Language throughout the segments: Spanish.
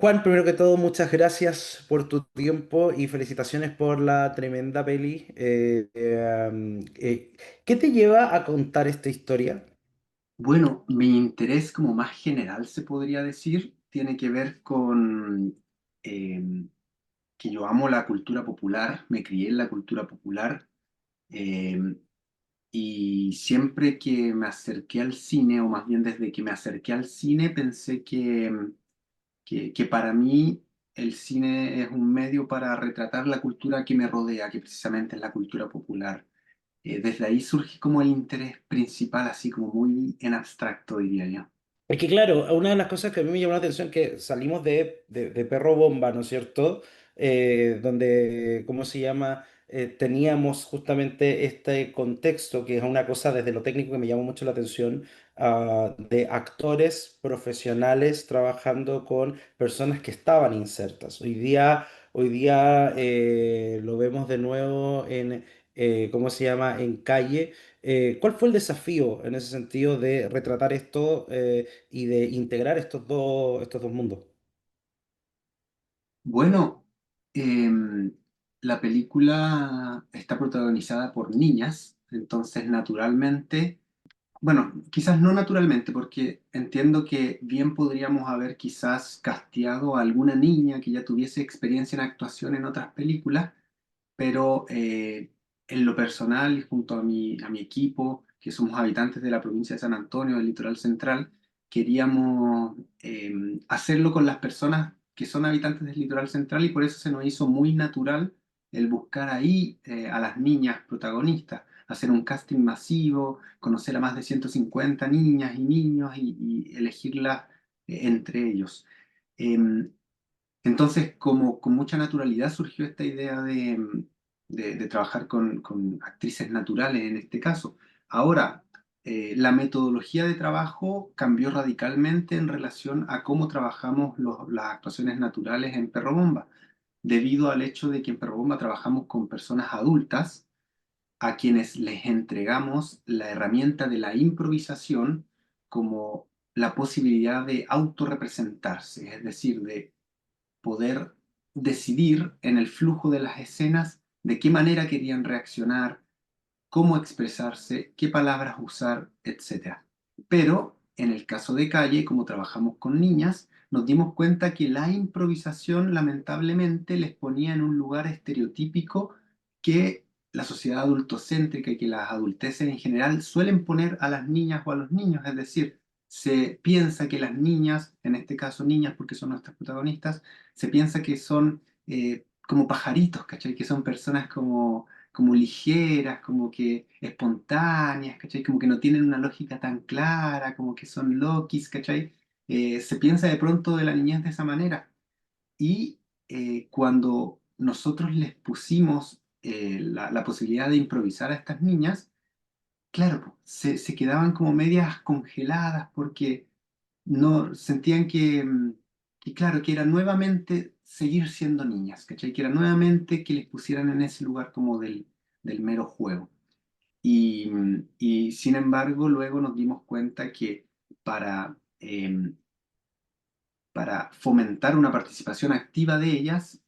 Juan, primero que todo, muchas gracias por tu tiempo y felicitaciones por la tremenda peli. ¿Qué te lleva a contar esta historia? Bueno, mi interés como más general, se podría decir, tiene que ver con eh, que yo amo la cultura popular, me crié en la cultura popular eh, y siempre que me acerqué al cine, o más bien desde que me acerqué al cine, pensé que para mí el cine es un medio para retratar la cultura que me rodea, que precisamente es la cultura popular. Desde ahí surge como el interés principal, así como muy en abstracto, diría yo. Es que claro, una de las cosas que a mí me llamó la atención es que salimos de Perro Bomba, ¿no es cierto? Donde, ¿cómo se llama? Teníamos justamente este contexto, que es una cosa desde lo técnico que me llamó mucho la atención, de actores profesionales trabajando con personas que estaban insertas. Hoy día lo vemos de nuevo en, ¿cómo se llama? En Calle. ¿Cuál fue el desafío en ese sentido de retratar esto? Y de integrar estos dos mundos. Bueno, la película está protagonizada por niñas, entonces naturalmente, bueno, quizás no naturalmente, porque entiendo que bien podríamos haber quizás casteado a alguna niña que ya tuviese experiencia en actuación en otras películas, pero en lo personal y junto a mi equipo, que somos habitantes de la provincia de San Antonio, del Litoral Central, queríamos hacerlo con las personas que son habitantes del Litoral Central y por eso se nos hizo muy natural el buscar ahí a las niñas protagonistas, hacer un casting masivo, conocer a más de 150 niñas y niños y elegirlas entre ellos. Em, entonces, como con mucha naturalidad surgió esta idea de trabajar con actrices naturales en este caso. Ahora, la metodología de trabajo cambió radicalmente en relación a cómo trabajamos las actuaciones naturales en Perro Bomba, debido al hecho de que en Perro Bomba trabajamos con personas adultas a quienes les entregamos la herramienta de la improvisación como la posibilidad de autorrepresentarse, es decir, de poder decidir en el flujo de las escenas de qué manera querían reaccionar, cómo expresarse, qué palabras usar, etcétera. Pero en el caso de Calle, como trabajamos con niñas, nos dimos cuenta que la improvisación lamentablemente les ponía en un lugar estereotípico que la sociedad adultocéntrica y que las adulteces en general suelen poner a las niñas o a los niños, es decir, se piensa que las niñas, en este caso niñas porque son nuestras protagonistas, se piensa que son como pajaritos, ¿cachai? Que son personas como ligeras, como que espontáneas, ¿cachai? Como que no tienen una lógica tan clara, como que son loquis, ¿cachai? Se piensa de pronto de la niñez de esa manera. Y cuando nosotros les pusimos la posibilidad de improvisar a estas niñas, claro, po, se quedaban como medias congeladas porque no sentían que, claro, que era nuevamente seguir siendo niñas, ¿cachai? Que era nuevamente que les pusieran en ese lugar como del mero juego. Y sin embargo, luego nos dimos cuenta que para, para fomentar una participación activa de ellas,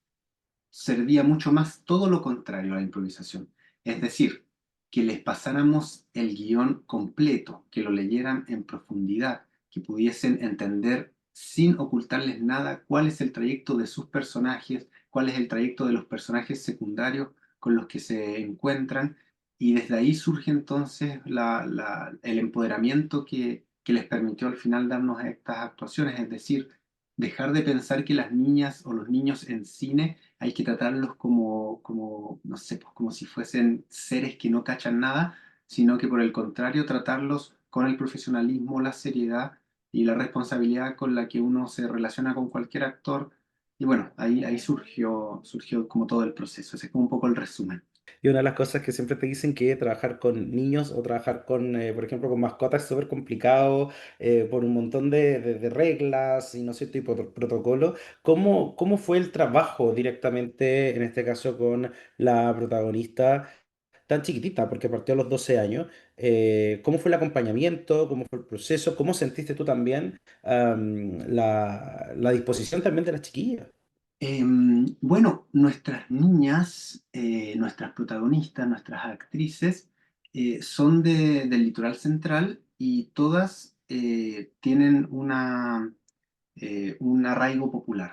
servía mucho más todo lo contrario a la improvisación. Es decir, que les pasáramos el guión completo, que lo leyeran en profundidad, que pudiesen entender sin ocultarles nada cuál es el trayecto de sus personajes, cuál es el trayecto de los personajes secundarios con los que se encuentran. Y desde ahí surge entonces el empoderamiento que les permitió al final darnos estas actuaciones, es decir, dejar de pensar que las niñas o los niños en cine hay que tratarlos como, no sé, pues como si fuesen seres que no cachan nada, sino que por el contrario, tratarlos con el profesionalismo, la seriedad y la responsabilidad con la que uno se relaciona con cualquier actor. Y bueno, ahí surgió como todo el proceso. Ese es como un poco el resumen. Y una de las cosas que siempre te dicen que trabajar con niños o trabajar con, por ejemplo, con mascotas es súper complicado por un montón de reglas y no sé, tipo de protocolo. ¿Cómo fue el trabajo directamente, en este caso, con la protagonista tan chiquitita, porque partió a los 12 años? ¿Cómo fue el acompañamiento? ¿Cómo fue el proceso? ¿Cómo sentiste tú también la disposición también de las chiquillas? Bueno, nuestras niñas, nuestras protagonistas, nuestras actrices, son del litoral central y todas tienen un arraigo popular.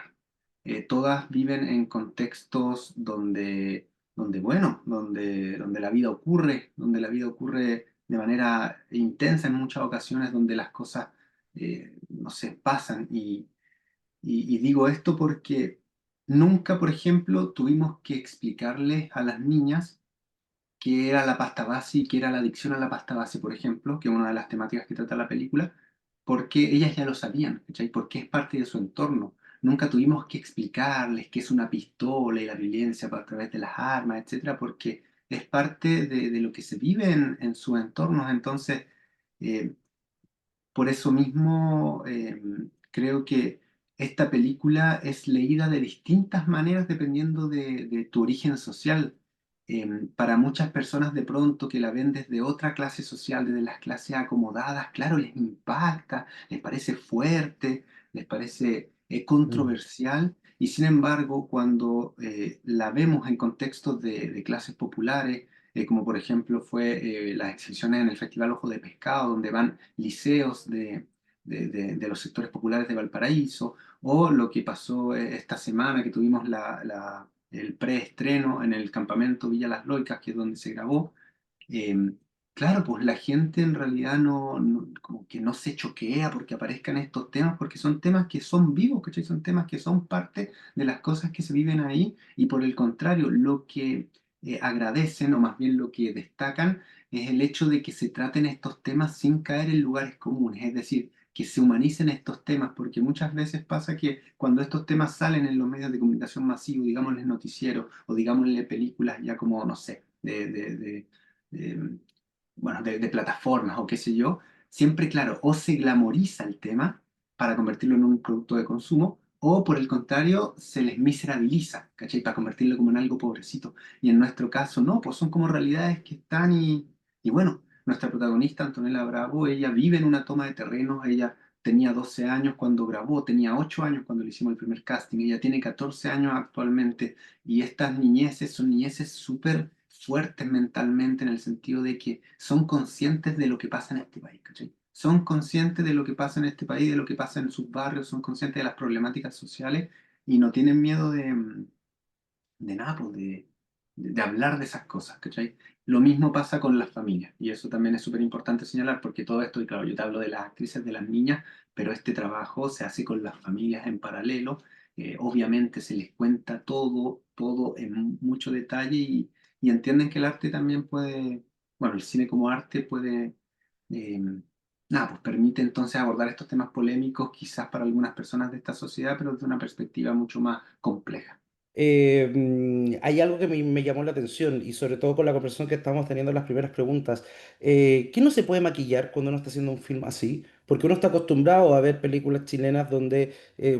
Todas viven en contextos donde donde la vida ocurre de manera intensa en muchas ocasiones, donde las cosas, no sé, pasan. Y digo esto porque nunca, por ejemplo, tuvimos que explicarles a las niñas qué era la pasta base y qué era la adicción a la pasta base, por ejemplo, que es una de las temáticas que trata la película, porque ellas ya lo sabían, ¿cachai? Porque es parte de su entorno. Nunca tuvimos que explicarles qué es una pistola y la violencia a través de las armas, etcétera, porque es parte de lo que se vive en sus entornos. Entonces, eh, por eso mismo, creo que esta película es leída de distintas maneras dependiendo de tu origen social. Para muchas personas de pronto que la ven desde otra clase social, desde las clases acomodadas, claro, les impacta, les parece fuerte, les parece Mm, controversial, y sin embargo, cuando la vemos en contextos de clases populares, como por ejemplo fue las exhibiciones en el Festival Ojo de Pescado, donde van liceos de los sectores populares de Valparaíso, o lo que pasó esta semana que tuvimos el preestreno en el campamento Villa Las Loicas, que es donde se grabó. eh, claro, pues la gente en realidad como que no se choquea porque aparezcan estos temas, porque son temas que son vivos, ¿cachai? Son temas que son parte de las cosas que se viven ahí, y por el contrario, lo que agradecen, o más bien lo que destacan, es el hecho de que se traten estos temas sin caer en lugares comunes, es decir, que se humanicen estos temas, porque muchas veces pasa que cuando estos temas salen en los medios de comunicación masivos, digámosles noticieros o digámosle películas ya como, no sé, de, bueno, de plataformas o qué sé yo, siempre, claro, o se glamoriza el tema para convertirlo en un producto de consumo, o por el contrario, se les miserabiliza, ¿cachai? Para convertirlo como en algo pobrecito. Y en nuestro caso, no, pues son como realidades que están y bueno, nuestra protagonista, Antonella Bravo, ella vive en una toma de terrenos, ella tenía 12 años cuando grabó, tenía 8 años cuando le hicimos el primer casting, ella tiene 14 años actualmente, y estas niñeces son niñeces súper fuertes mentalmente en el sentido de que son conscientes de lo que pasa en este país, ¿cachai? Son conscientes de lo que pasa en este país, de lo que pasa en sus barrios, son conscientes de las problemáticas sociales y no tienen miedo de nada, pues de hablar de esas cosas, ¿cachai? Lo mismo pasa con las familias, y eso también es súper importante señalar, porque todo esto, y claro, yo te hablo de las actrices, de las niñas, pero este trabajo se hace con las familias en paralelo. Obviamente se les cuenta todo, todo en mucho detalle, y entienden que el arte también puede, bueno, el cine como arte puede, eh, nada, pues permite entonces abordar estos temas polémicos, quizás para algunas personas de esta sociedad, pero desde una perspectiva mucho más compleja. hay algo que me llamó la atención y sobre todo con la conversación que estábamos teniendo en las primeras preguntas. ¿Qué no se puede maquillar cuando uno está haciendo un film así? Porque uno está acostumbrado a ver películas chilenas donde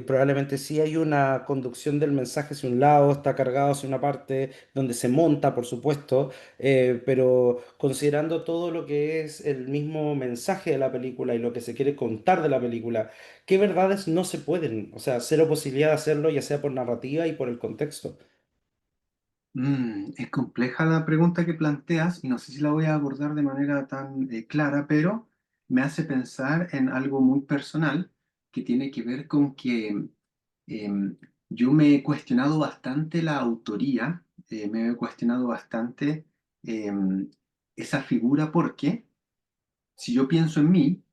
probablemente sí hay una conducción del mensaje hacia un lado, está cargado hacia una parte, donde se monta, por supuesto, pero considerando todo lo que es el mismo mensaje de la película y lo que se quiere contar de la película. ¿Qué verdades no se pueden? O sea, cero posibilidad de hacerlo, ya sea por narrativa y por el contexto. Es compleja la pregunta que planteas, y no sé si la voy a abordar de manera tan clara, pero me hace pensar en algo muy personal que tiene que ver con que em, yo me he cuestionado bastante la autoría, me he cuestionado bastante em, esa figura, porque si yo pienso en mí,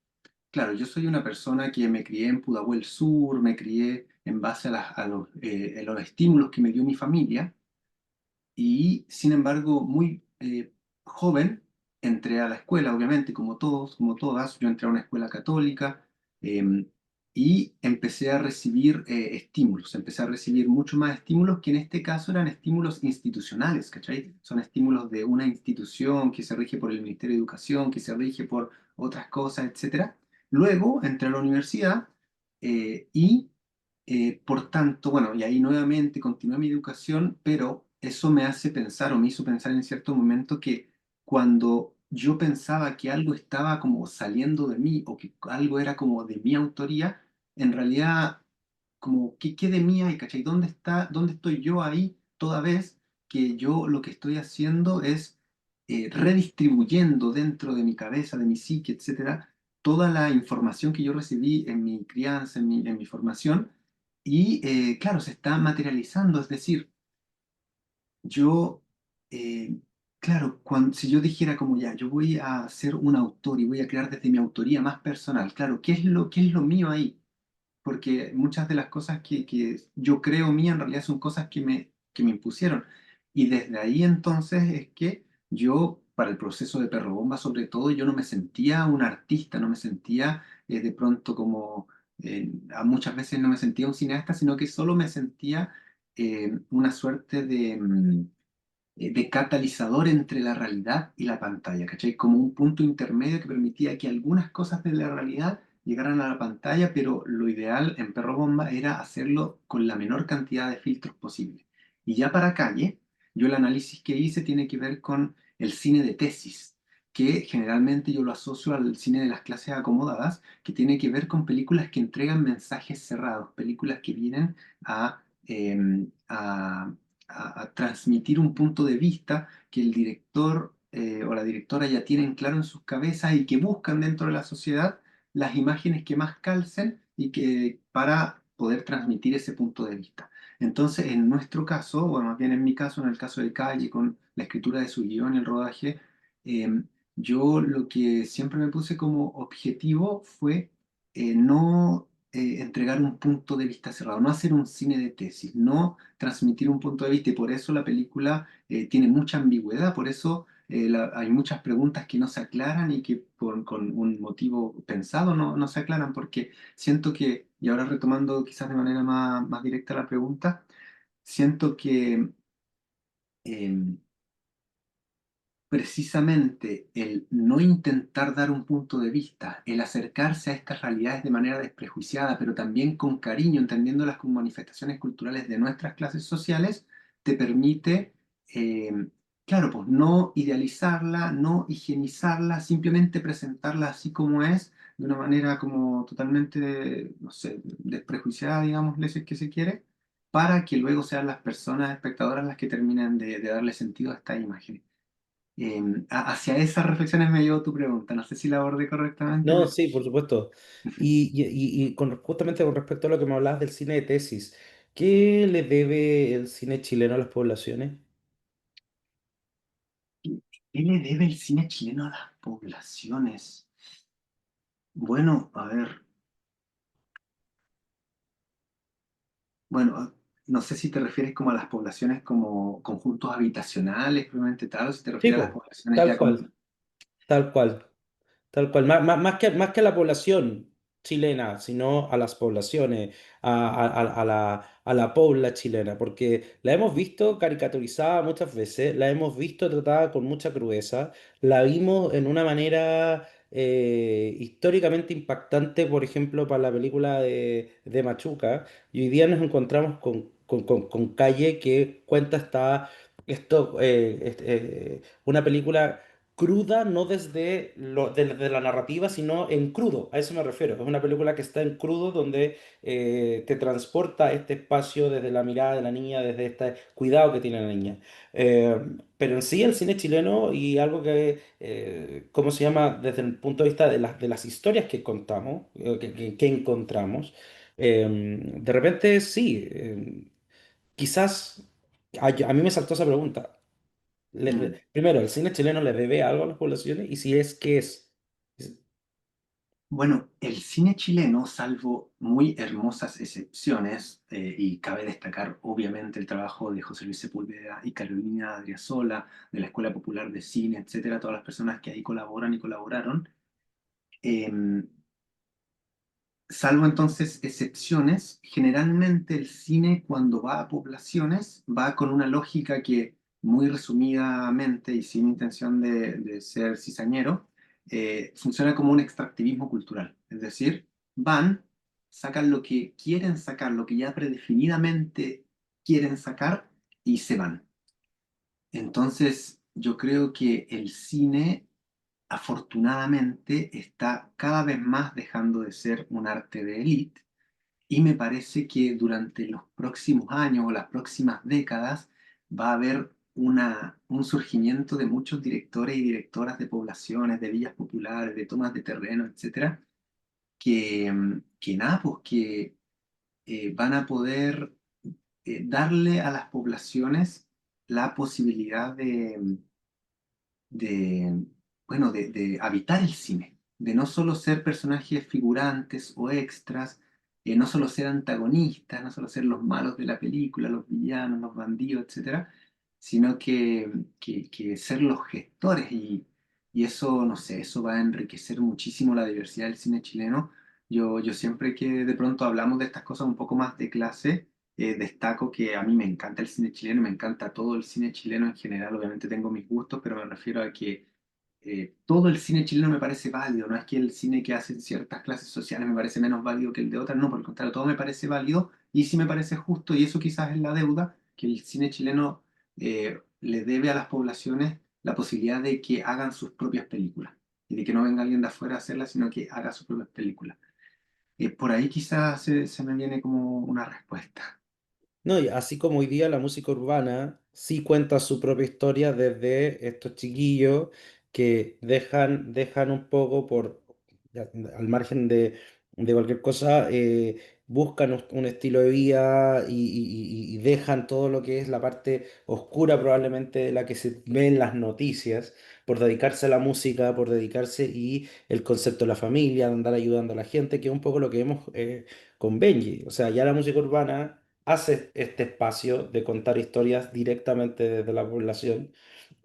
claro, yo soy una persona que me crié en Pudahuel Sur, me crié en base a los estímulos que me dio mi familia, y sin embargo, muy joven, entré a la escuela, obviamente, como todos, como todas. Yo entré a una escuela católica, eh, y empecé a recibir estímulos, empecé a recibir mucho más estímulos, que en este caso eran estímulos institucionales, ¿cachai? Son estímulos de una institución que se rige por el Ministerio de Educación, que se rige por otras cosas, etcétera. Luego entré a la universidad, y por tanto, bueno, y ahí nuevamente continué mi educación, pero eso me hace pensar, o me hizo pensar en cierto momento, que cuando yo pensaba que algo estaba como saliendo de mí o que algo era como de mi autoría, en realidad como qué de mí hay, ¿cachai? ¿Dónde estoy yo ahí toda vez que yo lo que estoy haciendo es redistribuyendo dentro de mi cabeza, de mi psique, etcétera, toda la información que yo recibí en mi crianza, en mi formación, y claro, se está materializando, es decir, yo, eh, claro, si yo dijera como ya, yo voy a ser un autor y voy a crear desde mi autoría más personal, claro, qué es lo mío ahí? Porque muchas de las cosas que yo creo mía en realidad son cosas que me impusieron. Y desde ahí entonces es que yo, para el proceso de Perro Bomba sobre todo, yo no me sentía un artista, no me sentía de pronto como, a muchas veces no me sentía un cineasta, sino que solo me sentía una suerte de catalizador entre la realidad y la pantalla, ¿cachai? Como un punto intermedio que permitía que algunas cosas de la realidad llegaran a la pantalla, pero lo ideal en Perro Bomba era hacerlo con la menor cantidad de filtros posible. Y ya para calle, yo el análisis que hice tiene que ver con el cine de tesis, que generalmente yo lo asocio al cine de las clases acomodadas, que tiene que ver con películas que entregan mensajes cerrados, películas que vienen a, a transmitir un punto de vista que el director o la directora ya tienen claro en sus cabezas y que buscan dentro de la sociedad las imágenes que más calcen y que para poder transmitir ese punto de vista. Entonces, en nuestro caso, o más bien en mi caso, en el caso de Calle, con la escritura de su guión y el rodaje, eh, yo lo que siempre me puse como objetivo fue no entregar un punto de vista cerrado, no hacer un cine de tesis, no transmitir un punto de vista y por eso la película tiene mucha ambigüedad, por eso hay muchas preguntas que no se aclaran y que con un motivo pensado no se aclaran, porque siento que, y ahora retomando quizás de manera más directa la pregunta, siento que em, precisamente el no intentar dar un punto de vista, el acercarse a estas realidades de manera desprejuiciada, pero también con cariño, entendiéndolas como manifestaciones culturales de nuestras clases sociales, te permite, claro, pues no idealizarla, no higienizarla, simplemente presentarla así como es, de una manera como totalmente, no sé, desprejuiciada, digamos, si es que se quiere, para que luego sean las personas espectadoras las que terminen de darle sentido a estas imágenes. Hacia esas reflexiones me llevó tu pregunta. No sé si la abordé correctamente, No, pero sí, por supuesto. Y justamente con respecto a lo que me hablabas del cine de tesis, ¿qué le debe el cine chileno a las poblaciones? ¿qué le debe el cine chileno a las poblaciones? Bueno, a ver, bueno, no sé si te refieres como a las poblaciones como conjuntos habitacionales, propiamente tal, o si te Sí, refieres a las po, poblaciones tal ya como... cual, tal cual. Tal cual, más que a la población chilena, sino a las poblaciones, a la pobla chilena, porque la hemos visto caricaturizada muchas veces, la hemos visto tratada con mucha crudeza, la vimos en una manera históricamente impactante, por ejemplo, para la película de Machuca, y hoy día nos encontramos con Calle que cuenta una película cruda, no desde la narrativa, sino en crudo, a eso me refiero. Es una película que está en crudo donde te transporta este espacio desde la mirada de la niña, desde este cuidado que tiene la niña. Eh, pero en sí el cine chileno y algo que, ¿cómo se llama? Desde el punto de vista de las historias que contamos, que encontramos, de repente sí, quizás a mí me saltó esa pregunta. Mm. Primero, ¿el cine chileno le debe algo a las poblaciones? Y si es, ¿qué es? Bueno, el cine chileno, salvo muy hermosas excepciones, y cabe destacar obviamente el trabajo de José Luis Sepúlveda y Carolina Adriasola, de la Escuela Popular de Cine, etcétera, todas las personas que ahí colaboran y colaboraron, em, salvo entonces excepciones, generalmente el cine cuando va a poblaciones va con una lógica que muy resumidamente y sin intención de ser cizañero, funciona como un extractivismo cultural. Es decir, van, sacan lo que quieren sacar, lo que ya predefinidamente quieren sacar y se van. Entonces, yo creo que el cine afortunadamente está cada vez más dejando de ser un arte de élite y me parece que durante los próximos años o las próximas décadas va a haber un surgimiento de muchos directores y directoras de poblaciones, de villas populares, de tomas de terreno, etcétera, que nada, pues que van a poder darle a las poblaciones la posibilidad de, bueno, de habitar el cine, de no solo ser personajes figurantes o extras, no solo ser antagonistas, no solo ser los malos de la película, los villanos, los bandidos, etcétera, sino que ser los gestores y eso, no sé, eso va a enriquecer muchísimo la diversidad del cine chileno. Yo siempre que de pronto hablamos de estas cosas un poco más de clase, destaco que a mí me encanta el cine chileno, me encanta todo el cine chileno en general, obviamente tengo mis gustos, pero me refiero a que todo el cine chileno me parece válido, no es que el cine que hacen ciertas clases sociales me parece menos válido que el de otras, no, por el contrario, todo me parece válido y sí me parece justo, y eso quizás es la deuda que el cine chileno le debe a las poblaciones la posibilidad de que hagan sus propias películas y de que no venga alguien de afuera a hacerlas, sino que haga sus propias películas. Por ahí quizás se me viene como una respuesta. No, y así como hoy día la música urbana sí cuenta su propia historia desde estos chiquillos que dejan un poco al margen de cualquier cosa, buscan un estilo de vida y dejan todo lo que es la parte oscura probablemente de la que se ve en las noticias por dedicarse a la música, por dedicarse y el concepto de la familia, de andar ayudando a la gente, que es un poco lo que vemos con Benji. O sea, ya la música urbana hace este espacio de contar historias directamente desde la población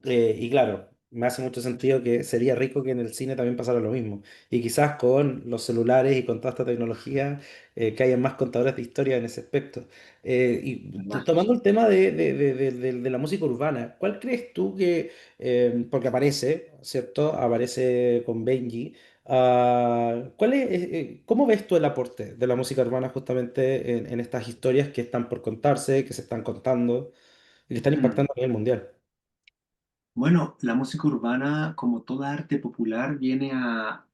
y claro, me hace mucho sentido que sería rico que en el cine también pasara lo mismo. Y quizás con los celulares y con toda esta tecnología, que haya más contadores de historia en ese aspecto. ¿Verdad? Tomando el tema de la música urbana, ¿cuál crees tú que, porque aparece, ¿cierto? Aparece con Benji. ¿Cuál es, cómo ves tú el aporte de la música urbana justamente en estas historias que están por contarse, que se están contando y que están Mm. impactando a nivel mundial? Bueno, la música urbana, como toda arte popular, viene a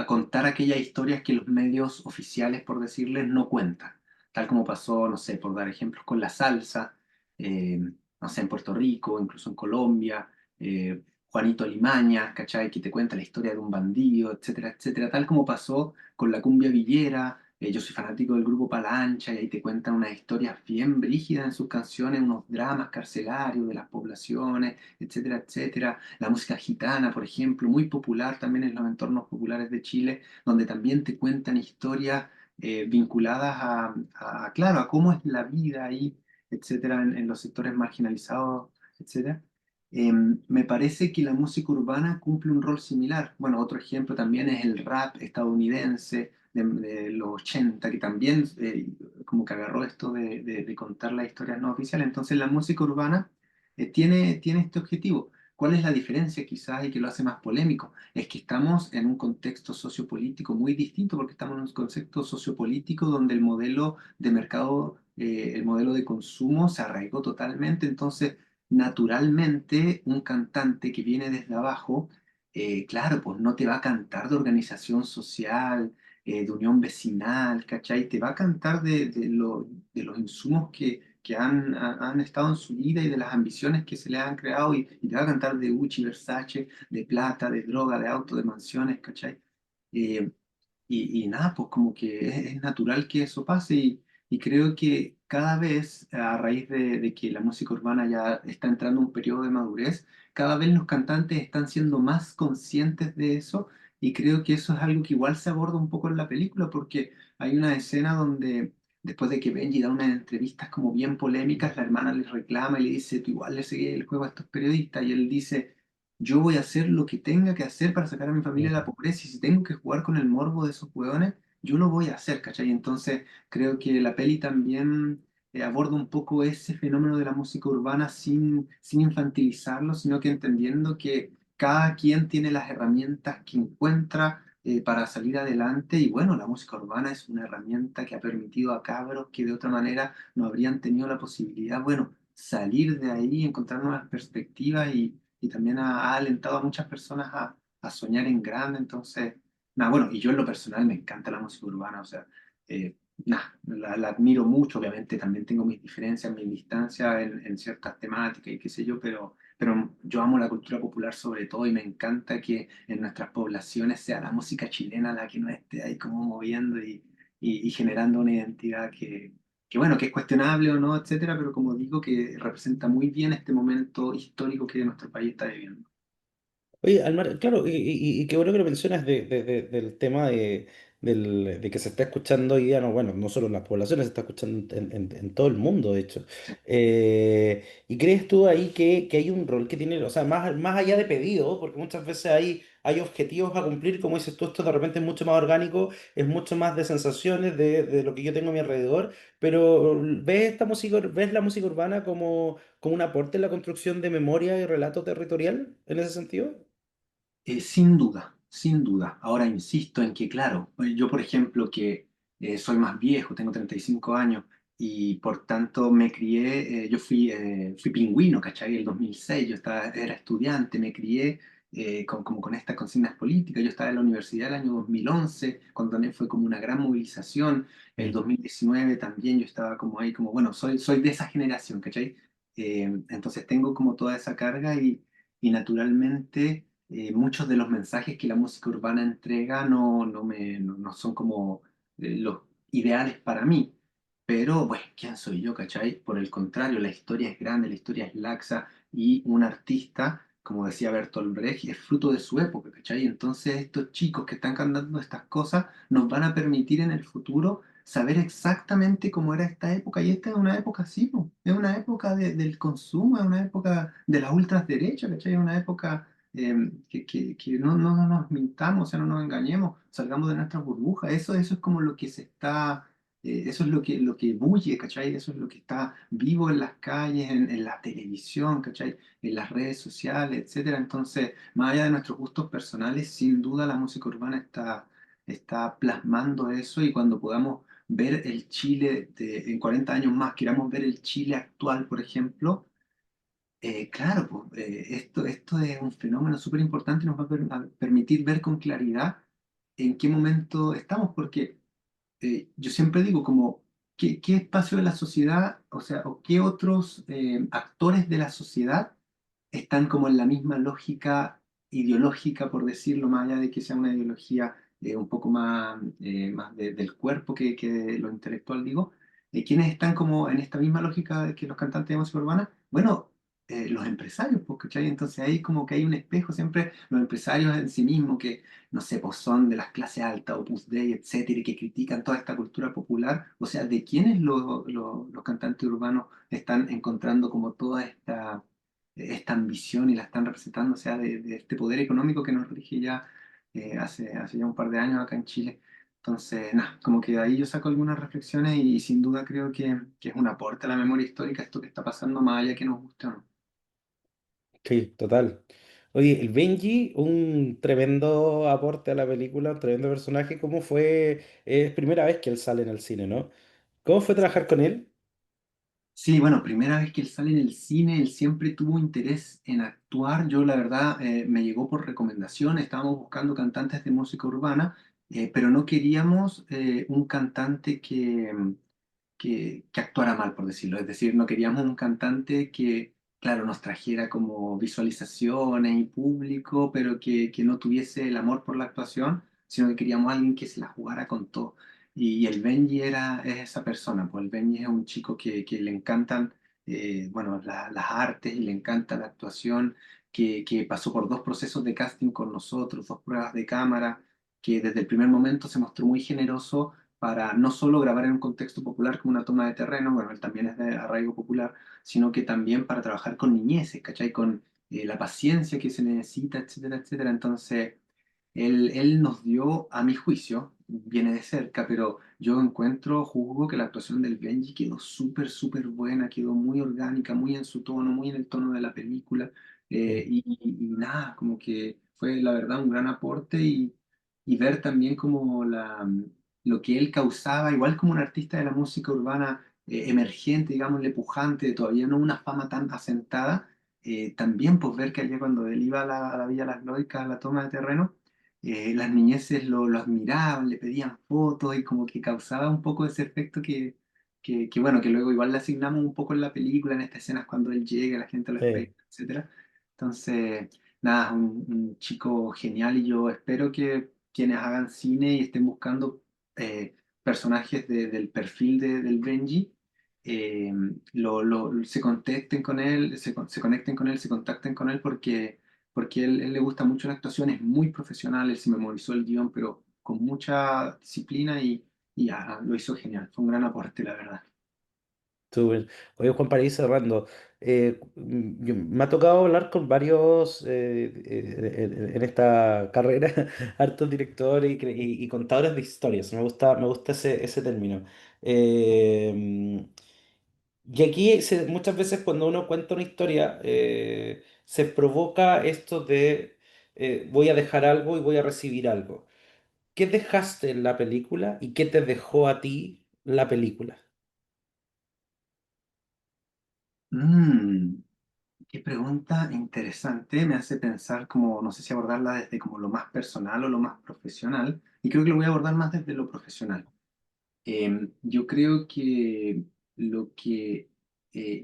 contar aquellas historias que los medios oficiales, por decirles, no cuentan. Tal como pasó, no sé, por dar ejemplos, con la salsa, eh, no sé, en Puerto Rico, incluso en Colombia, Juanito Alimaña, ¿cachai? Que te cuenta la historia de un bandido, etcétera, etcétera. Tal como pasó con la cumbia villera. Yo soy fanático del grupo Palancha y ahí te cuentan unas historias bien brígidas en sus canciones, unos dramas carcelarios de las poblaciones, etcétera, etcétera. La música gitana, por ejemplo, muy popular también en los entornos populares de Chile, donde también te cuentan historias vinculadas claro, a cómo es la vida ahí, etcétera, en los sectores marginalizados, etcétera. Me parece que la música urbana cumple un rol similar. Bueno, otro ejemplo también es el rap estadounidense de los 80, que también como que agarró esto de contar las historias no oficiales. Entonces la música urbana tiene este objetivo. ¿Cuál es la diferencia quizás y que lo hace más polémico? Es que estamos en un contexto sociopolítico muy distinto porque estamos en un contexto sociopolítico donde el modelo de mercado, el modelo de consumo se arraigó totalmente. Entonces, naturalmente, un cantante que viene desde abajo, claro, pues no te va a cantar de organización social, de unión vecinal, ¿cachai? Te va a cantar de los insumos que han estado en su vida y de las ambiciones que se le han creado y te va a cantar de Gucci, Versace, de plata, de droga, de auto, de mansiones, ¿cachai? Eh, y nada, pues como que es natural que eso pase y creo que cada vez, a raíz de que la música urbana ya está entrando en un periodo de madurez, cada vez los cantantes están siendo más conscientes de eso y creo que eso es algo que igual se aborda un poco en la película porque hay una escena donde después de que Benji da unas entrevistas como bien polémicas, la hermana le reclama y le dice, tú igual le seguís el juego a estos periodistas y él dice yo voy a hacer lo que tenga que hacer para sacar a mi familia de la pobreza y si tengo que jugar con el morbo de esos hueones, yo lo voy a hacer, ¿cachai? Entonces creo que la peli también aborda un poco ese fenómeno de la música urbana sin infantilizarlo, sino que entendiendo que cada quien tiene las herramientas que encuentra para salir adelante y bueno, la música urbana es una herramienta que ha permitido a cabros que de otra manera no habrían tenido la posibilidad, bueno, salir de ahí, encontrar nuevas perspectivas y también ha alentado a muchas personas a soñar en grande. Entonces, nada, bueno, y yo en lo personal me encanta la música urbana, o sea, nada, la admiro mucho. Obviamente también tengo mis diferencias, mis distancias en ciertas temáticas y qué sé yo, pero yo amo la cultura popular sobre todo y me encanta que en nuestras poblaciones sea la música chilena la que nos esté ahí como moviendo y generando una identidad que bueno, que es cuestionable o no, etcétera, pero como digo, que representa muy bien este momento histórico que nuestro país está viviendo. Oye, Almar, claro, y qué bueno que lo mencionas del tema de que se está escuchando hoy día, no, bueno, no solo en las poblaciones, se está escuchando en todo el mundo, de hecho. ¿Y crees tú ahí que hay un rol que tiene, o sea, más allá de pedido, porque muchas veces hay objetivos a cumplir, como dices tú, esto de repente es mucho más orgánico, es mucho más de sensaciones, de lo que yo tengo a mi alrededor, pero ves la música urbana como un aporte en la construcción de memoria y relato territorial en ese sentido? Sin duda, sin duda. Ahora insisto en que, claro, yo por ejemplo que soy más viejo, tengo 35 años y por tanto me crié, yo fui pingüino, ¿cachai? El 2006 yo era estudiante, me crié como con estas consignas políticas. Yo estaba en la universidad el año 2011, cuando también fue como una gran movilización. El Mm. 2019 también yo estaba como ahí, como, bueno, soy de esa generación, ¿cachai? Entonces tengo como toda esa carga y naturalmente muchos de los mensajes que la música urbana entrega no son como los ideales para mí. Pero, bueno, ¿quién soy yo, cachai? Por el contrario, la historia es grande, la historia es laxa y un artista, como decía Bertolt Brecht, es fruto de su época, ¿cachai? Entonces estos chicos que están cantando estas cosas nos van a permitir en el futuro saber exactamente cómo era esta época. Y esta es una época así, po. Es una época del consumo, es una época de las ultraderechas, ¿cachai? Es una época que no nos mintamos, o sea, no nos engañemos, salgamos de nuestra burbuja. Eso es como lo que se está, eso es lo que bulle, ¿cachai? Eso es lo que está vivo en las calles, en la televisión, ¿cachai? En las redes sociales, etcétera. Entonces, más allá de nuestros gustos personales, sin duda la música urbana está plasmando eso y cuando podamos ver el Chile en 40 años más, queramos ver el Chile actual, por ejemplo, claro, pues, esto es un fenómeno súper importante y nos va a permitir ver con claridad en qué momento estamos, porque yo siempre digo como, ¿qué espacio de la sociedad, o sea, o qué otros actores de la sociedad están como en la misma lógica ideológica, por decirlo, más allá de que sea una ideología un poco más del cuerpo que de lo intelectual, digo, ¿quiénes están como en esta misma lógica que los cantantes de música urbana? Bueno, los empresarios, pues, ¿cachai? Entonces ahí como que hay un espejo siempre, los empresarios en sí mismos que, no sé, pues son de las clases altas, Opus Dei, etcétera, y que critican toda esta cultura popular, o sea, ¿de quiénes los cantantes urbanos están encontrando como toda esta ambición y la están representando, o sea, de este poder económico que nos rige ya hace ya un par de años acá en Chile? Entonces, nada, como que de ahí yo saco algunas reflexiones y sin duda creo que es un aporte a la memoria histórica esto que está pasando, más allá que nos guste o no. Sí, total. Oye, el Benji, un tremendo aporte a la película, un tremendo personaje. ¿Cómo fue? Es primera vez que él sale en el cine, ¿no? ¿Cómo fue trabajar con él? Sí, bueno, primera vez que él sale en el cine, él siempre tuvo interés en actuar. Yo, la verdad, me llegó por recomendación. Estábamos buscando cantantes de música urbana, pero no queríamos un cantante que actuara mal, por decirlo. Es decir, no queríamos un cantante que, claro, nos trajera como visualizaciones y público, pero que no tuviese el amor por la actuación, sino que queríamos a alguien que se la jugara con todo. Y el Benji es esa persona, pues el Benji es un chico que le encantan, bueno, las artes y le encanta la actuación, que pasó por dos procesos de casting con nosotros, dos pruebas de cámara, que desde el primer momento se mostró muy generoso para no solo grabar en un contexto popular como una toma de terreno, bueno, él también es de arraigo popular, sino que también para trabajar con niñeces, ¿cachai? Con la paciencia que se necesita, etcétera, etcétera. Entonces, él nos dio, a mi juicio, viene de cerca, pero yo juzgo que la actuación del Benji quedó súper, súper buena, quedó muy orgánica, muy en su tono, muy en el tono de la película, Sí. y nada, como que fue la verdad un gran aporte y ver también como lo que él causaba, igual como un artista de la música urbana emergente, digámosle, pujante, todavía no una fama tan asentada, también pues ver que allá cuando él iba a la Villa Las Loicas, a la toma de terreno, las niñeces lo admiraban, le pedían fotos y como que causaba un poco ese efecto que bueno, que luego igual le asignamos un poco en la película, en estas escenas cuando él llega, la gente lo espera, Sí. etcétera. Entonces, nada, un chico genial y yo espero que quienes hagan cine y estén buscando personajes del perfil del Benji, eh, se contacten con él, se conecten con él, se contacten con él porque él le gusta mucho la actuación, es muy profesional, él se memorizó el guión, pero con mucha disciplina y lo hizo genial, fue un gran aporte, la verdad. Súper. Oye, Juan, para ir cerrando, me ha tocado hablar con varios en esta carrera, hartos directores y contadores de historias. Me gusta ese término. Y aquí muchas veces cuando uno cuenta una historia, se provoca esto de voy a dejar algo y voy a recibir algo. ¿Qué dejaste en la película y qué te dejó a ti la película? Mm, qué pregunta interesante, me hace pensar como, no sé si abordarla desde como lo más personal o lo más profesional, y creo que lo voy a abordar más desde lo profesional. Yo creo que lo que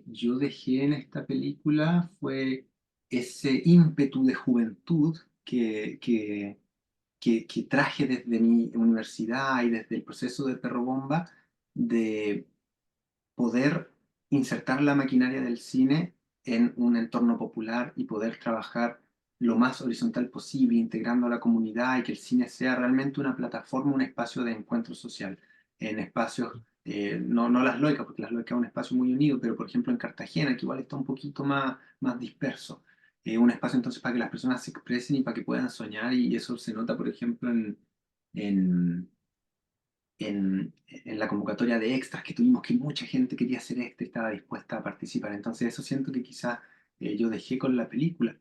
yo dejé en esta película fue ese ímpetu de juventud que traje desde mi universidad y desde el proceso de Perro Bomba, de poder insertar la maquinaria del cine en un entorno popular y poder trabajar lo más horizontal posible, integrando a la comunidad y que el cine sea realmente una plataforma, un espacio de encuentro social, en espacios, no las Loicas, porque las Loicas es un espacio muy unido, pero por ejemplo en Cartagena, que igual está un poquito más disperso. Un espacio entonces para que las personas se expresen y para que puedan soñar y eso se nota, por ejemplo, en, en la convocatoria de extras que tuvimos, que mucha gente quería hacer extra y estaba dispuesta a participar. Entonces eso siento que quizá yo dejé con la película.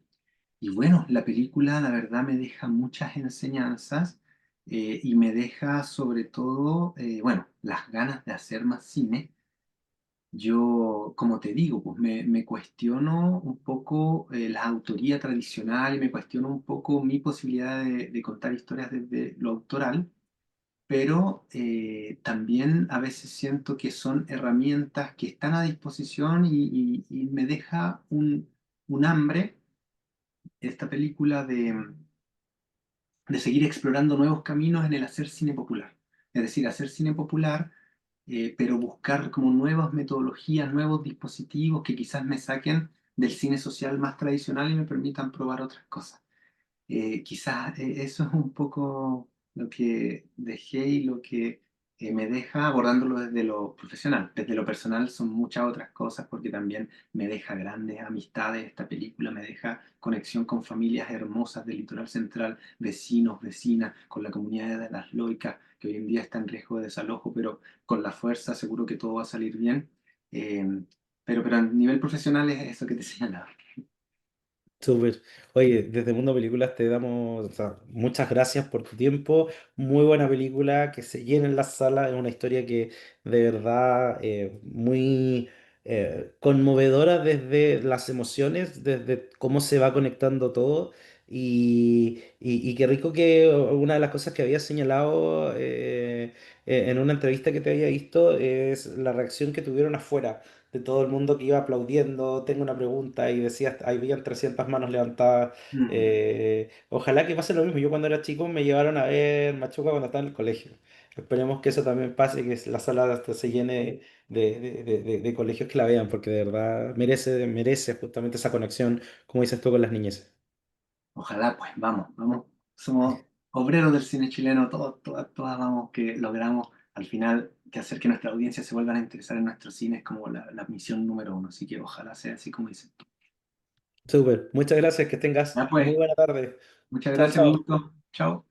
Y bueno, la película la verdad me deja muchas enseñanzas y me deja sobre todo, bueno, las ganas de hacer más cine. Yo, como te digo, pues me cuestiono un poco la autoría tradicional y me cuestiono un poco mi posibilidad de contar historias desde lo autoral, pero también a veces siento que son herramientas que están a disposición y me deja un hambre esta película de seguir explorando nuevos caminos en el hacer cine popular. Es decir, hacer cine popular, pero buscar como nuevas metodologías, nuevos dispositivos que quizás me saquen del cine social más tradicional y me permitan probar otras cosas. Quizás eso es un poco lo que dejé y lo que me deja abordándolo desde lo profesional. Desde lo personal son muchas otras cosas porque también me deja grandes amistades esta película, me deja conexión con familias hermosas del litoral central, vecinos, vecinas, con la comunidad de las Loicas, que hoy en día está en riesgo de desalojo, pero con la fuerza seguro que todo va a salir bien. Eh, pero a nivel profesional es eso que te señalaba. Súper. Oye, desde Mundo Películas te damos, o sea, muchas gracias por tu tiempo. Muy buena película, que se llena en la sala. Es una historia que de verdad muy conmovedora desde las emociones, desde cómo se va conectando todo. Y qué rico que una de las cosas que había señalado en una entrevista que te había visto es la reacción que tuvieron afuera de todo el mundo que iba aplaudiendo, tengo una pregunta y decía, ahí habían 300 manos levantadas. Mm. Ojalá que pase lo mismo. Yo cuando era chico me llevaron a ver Machuca cuando estaba en el colegio. Esperemos que eso también pase y que la sala hasta se llene de colegios que la vean, porque de verdad merece justamente esa conexión, como dices tú, con las niñeces. Ojalá, pues vamos. Somos obreros del cine chileno, todas vamos que logramos al final que hacer que nuestra audiencia se vuelvan a interesar en nuestro cine es como la misión número uno. Así que ojalá sea así como dices tú. Súper, muchas gracias, que tengas Ya muy pues, buena tarde. muchas Chao, gracias, un chao. gusto. Chao.